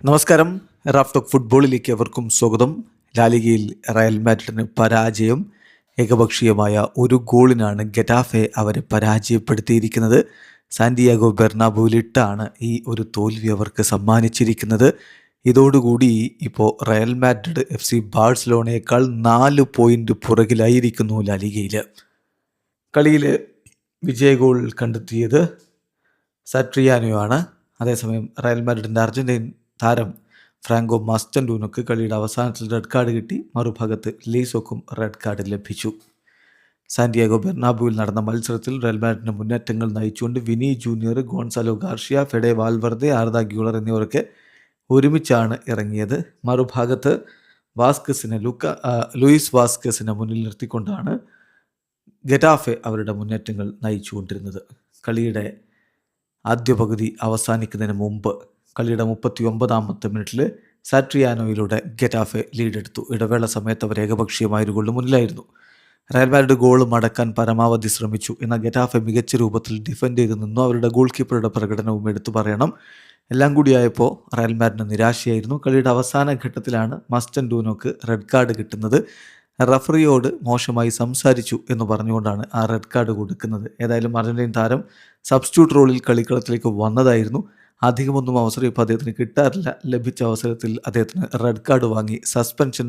നമസ്കാരം. റാഫ്റ്റോക്ക് ഫുട്ബോളിലേക്ക് അവർക്കും സ്വാഗതം. ലാലിഗയിൽ റയൽ മാഡ്രിഡിന് പരാജയം. ഏകപക്ഷീയമായ ഒരു ഗോളിനാണ് ഗെറ്റാഫെ അവരെ പരാജയപ്പെടുത്തിയിരിക്കുന്നത്. സാന്റിയാഗോ ബെർണാബുവിലിട്ടാണ് ഈ ഒരു തോൽവി അവർക്ക് സമ്മാനിച്ചിരിക്കുന്നത്. ഇതോടുകൂടി ഇപ്പോൾ റയൽ മാഡ്രിഡ് FC ബാഴ്സലോണയേക്കാൾ 4 പോയിന്റ് പുറകിലായിരിക്കുന്നു ലാലിഗയിൽ. കളിയിൽ വിജയ ഗോൾ കണ്ടെത്തിയത് സാട്രിയാനോയാണ്. അതേസമയം റയൽ മാഡ്രിഡിൻ്റെ അർജന്റീൻ താരം ഫ്രാങ്കോ മസ്റ്റൻഡൂനോക്ക് കളിയുടെ അവസാനത്തിൽ റെഡ് കാർഡ് കിട്ടി. മറുഭാഗത്ത് ലീസോക്കും റെഡ് കാർഡ് ലഭിച്ചു. സാന്റിയാഗോ ബെർണാബുവിൽ നടന്ന മത്സരത്തിൽ റയൽ മാഡ്രിഡിന്റെ മുന്നേറ്റങ്ങൾ നയിച്ചുകൊണ്ട് Vini Junior, Gonzalo Garcia, Fede Valverde, Arda Guler എന്നിവരൊക്കെ ഒരുമിച്ചാണ് ഇറങ്ങിയത്. മറുഭാഗത്ത് ലൂയിസ് വാസ്കസിനെ മുന്നിൽ നിർത്തിക്കൊണ്ടാണ് ഗെറ്റാഫെ അവരുടെ മുന്നേറ്റങ്ങൾ നയിച്ചുകൊണ്ടിരുന്നത്. കളിയുടെ ആദ്യ പകുതി അവസാനിക്കുന്നതിന് മുമ്പ് കളിയുടെ 39-ാമത്തെ മിനിറ്റിൽ സാട്രിയാനോയിലൂടെ ഗെറ്റാഫെ ലീഡെടുത്തു. ഇടവേള സമയത്ത് അവർ ഏകപക്ഷീയമായൊരു ഗോളിന് മുന്നിലായിരുന്നു. റയൽ മാഡ്രിഡ് ഗോൾ മടക്കാൻ പരമാവധി ശ്രമിച്ചു. എന്നാൽ ഗെറ്റാഫെ മികച്ച രൂപത്തിൽ ഡിഫെൻഡ് ചെയ്ത് നിന്നു. അവരുടെ ഗോൾ കീപ്പറുടെ പ്രകടനവും എടുത്തു പറയണം. എല്ലാം കൂടിയായപ്പോൾ റയൽ മാഡ്രിഡിന് നിരാശയായിരുന്നു. കളിയുടെ അവസാന ഘട്ടത്തിലാണ് മസ്റ്റൻഡൂനോക്ക് റെഡ് കാർഡ് കിട്ടുന്നത്. റഫറിയോട് മോശമായി സംസാരിച്ചു എന്ന് പറഞ്ഞുകൊണ്ടാണ് ആ റെഡ് കാർഡ് കൊടുക്കുന്നത്. ഏതായാലും അർജന്റീൻ താരം സബ്സ്റ്റിറ്റ്യൂട്ട് റോളിൽ കളിക്കളത്തിലേക്ക് വന്നതായിരുന്നു. അധികമൊന്നും അവസരം ഇപ്പോൾ അദ്ദേഹത്തിന് കിട്ടാറില്ല. ലഭിച്ച അവസരത്തിൽ അദ്ദേഹത്തിന് റെഡ് കാർഡ് വാങ്ങി സസ്പെൻഷൻ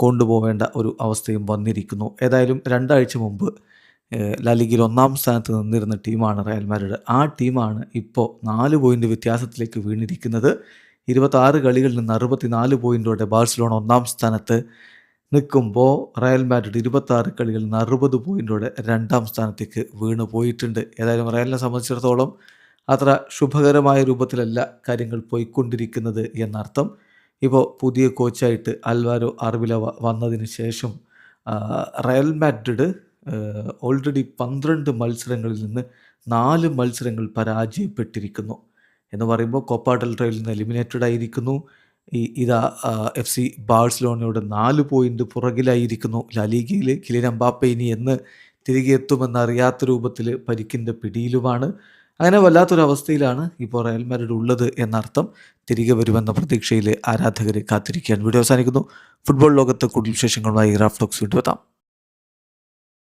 കൊണ്ടുപോവേണ്ട ഒരു അവസ്ഥയും വന്നിരിക്കുന്നു. ഏതായാലും 2 ആഴ്ച മുമ്പ് ലാലിഗയിൽ 1-ാം സ്ഥാനത്ത് നിന്നിരുന്ന ടീമാണ് റയൽ മാഡ്രിഡ്. ആ ടീമാണ് ഇപ്പോൾ 4 പോയിന്റ് വ്യത്യാസത്തിലേക്ക് വീണിരിക്കുന്നത്. 26 കളികളിൽ നിന്ന് 64 പോയിന്റോടെ ബാഴ്സലോണ 1-ാം സ്ഥാനത്ത് നിൽക്കുമ്പോൾ റയൽ മാഡ്രിഡ് 26 കളികളിൽ നിന്ന് 60 പോയിന്റോടെ 2-ാം സ്ഥാനത്തേക്ക് വീണ് പോയിട്ടുണ്ട്. ഏതായാലും റയലിനെ സംബന്ധിച്ചിടത്തോളം അത്ര ശുഭകരമായ രൂപത്തിലല്ല കാര്യങ്ങൾ പോയിക്കൊണ്ടിരിക്കുന്നത് എന്നർത്ഥം. ഇപ്പോൾ പുതിയ കോച്ചായിട്ട് അൽവാരോ അർബിലവ വന്നതിന് ശേഷം റയൽ മാഡ്രിഡ് ഓൾറെഡി 12 മത്സരങ്ങളിൽ നിന്ന് 4 മത്സരങ്ങൾ പരാജയപ്പെട്ടിരിക്കുന്നു. എന്ന് പറയുമ്പോൾ കോപ്പ ഡെൽ റേയിൽ നിന്ന് എലിമിനേറ്റഡ് ആയിരിക്കുന്നു. FC ബാഴ്സലോണയോട് 4 പോയിന്റ് പുറകിലായിരിക്കുന്നു. ലാലിഗയിൽ കിലിയൻ എംബാപ്പെ ഇനി എന്ന് തിരികെ എത്തുമെന്നറിയാത്ത രൂപത്തിൽ പരിക്കിൻ്റെ പിടിയിലുമാണ്. അങ്ങനെ വല്ലാത്തൊരവസ്ഥയിലാണ് ഇപ്പോൾ റയൽ മാഡ്രിഡ് ഉള്ളത് എന്നർത്ഥം. തിരികെ വരുമെന്ന പ്രതീക്ഷയിൽ ആരാധകരെ കാത്തിരിക്കാൻ വീഡിയോ അവസാനിക്കുന്നു. ഫുട്ബോൾ ലോകത്ത് കൂടുതൽ വിശേഷങ്ങളുമായി റാഫ്റ്റോക്സ് വീണ്ടും എത്താം.